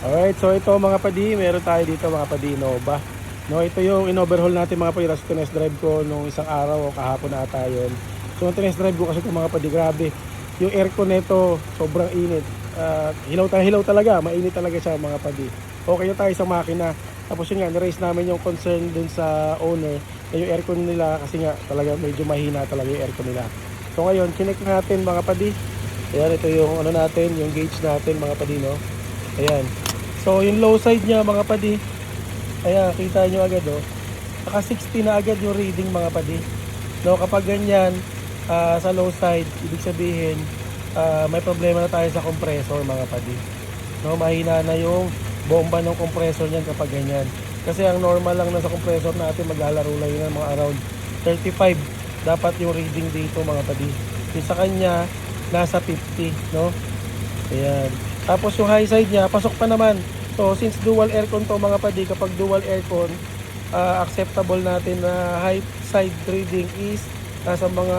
Alright, so ito mga padi, meron tayo dito mga padi Innova. No, ito yung in-overhaul natin mga padi, tapos tinest drive ko nung isang araw o kahapon na ata yun. So nung tinest drive ko kasi ito mga padi, grabe. Yung aircon nito, sobrang init. Hilaw talaga, mainit talaga siya mga padi. Okay na tayo sa makina. Tapos yun nga, niraise namin yung concern dun sa owner na yung aircon nila kasi nga talaga medyo mahina talaga yung aircon nila. So ngayon, chinek natin mga padi. Ayan, ito yung ano natin, yung gauge natin mga padi, no? Ayan. So yung low side niya mga padi, ayan, kita nyo agad oh. Naka 60 na agad yung reading mga padi. No, kapag ganyan sa low side, ibig sabihin may problema na tayo sa compressor mga padi. No, mahina na yung bomba ng compressor niyan kapag ganyan. Kasi ang normal lang na sa compressor natin maglalaro lang yun mga around 35 dapat yung reading dito mga padi. Yung sa kanya nasa 50, no? Ayan. Tapos yung high side niya, pasok pa naman. So since dual aircon to mga padi, kapag dual aircon, acceptable natin na high side reading is nasa mga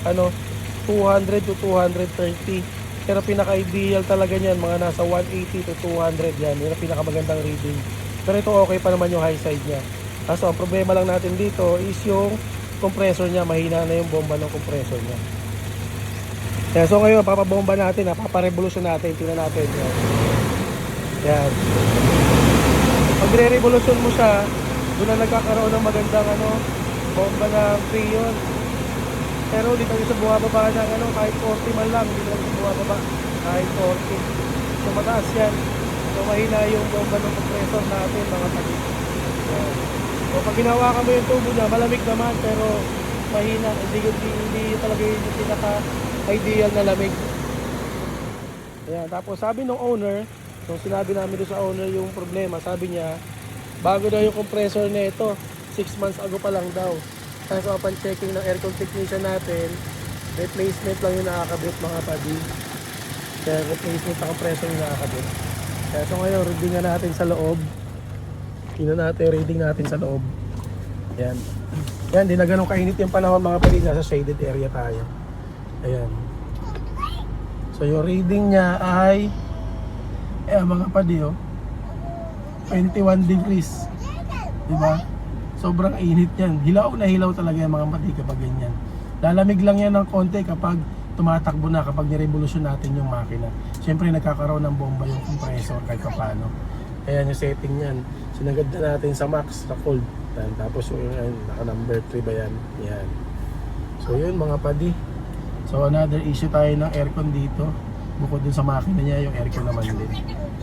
200 to 230. Pero pinaka-ideal talaga niyan, mga nasa 180 to 200 yan. Yun ang pinakamagandang reading. Pero ito okay pa naman yung high side niya. So ang problema lang natin dito is yung compressor niya, mahina na yung bomba ng compressor niya. Kaya so ngayon, papabomba natin, paparevolusyon natin, tingnan natin. Yan. Pag re-revolusyon mo siya, doon na nagkakaroon ng magandang bomba ng freon. Pero hindi tayo sa bumababa ng kahit 40 man lang, hindi tayo sa bumababa kahit 40. So mataas yan. So mahina yung bomba ng compressor natin, mga pagi. So pag hinawakan mo yung tubo niya, malamig naman, pero mahina. Hindi talaga yung pinaka-ideal na lamig. Ayan, tapos sabi ng owner, so sinabi namin doon sa owner yung problema, sabi niya, bago daw yung compressor na ito, 6 months ago pa lang daw. Kaso upon checking ng aircon technician natin, replacement lang yung nakakabit mga padi. Kaya replacement ng compressor yung nakakabit. Kaya so ngayon, reading na natin sa loob. Tingnan natin, reading natin sa loob. Ayan. Yan, di na ganun kainit yung panahon mga padi, nasa shaded area tayo. Ayan. So yung reading niya ay mga padi 21 degrees. Diba? Sobrang init yan. Hilaw na hilaw talaga yung mga padi kapag ganyan. Lalamig lang yan ng konti kapag tumatakbo na, kapag nirevolusyon natin yung makina. Siyempre nagkakaroon ng bomba yung compressor kahit kapano. Ayan yung setting yan. Sinagad na natin sa max, sa cold. Tapos yung naka number 3 ba yan? Yan. So yun mga padi. So another issue tayo ng aircon dito. Bukod dun sa makina niya, yung aircon naman din.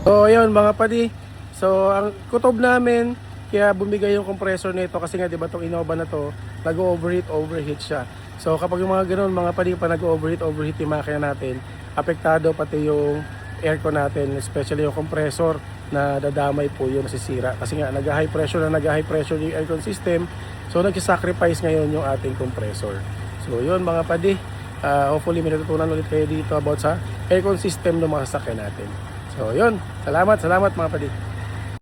So ayun mga padi. So ang kutob namin, kaya bumigay yung compressor nito kasi nga 'di ba tong Innova na to, overheat siya. So kapag yung mga ganoon mga padi pa overheat yung makina natin, apektado pati yung aircon natin, especially yung compressor na dadamay po yun, nasisira. Kasi nga nag-high pressure yung aircon system. So nag-sacrifice ngayon yung ating compressor. So yun mga padi. Hopefully may natutunan ulit kayo dito about sa aircon system ng mga sasakyan natin. So yun, salamat mga padi.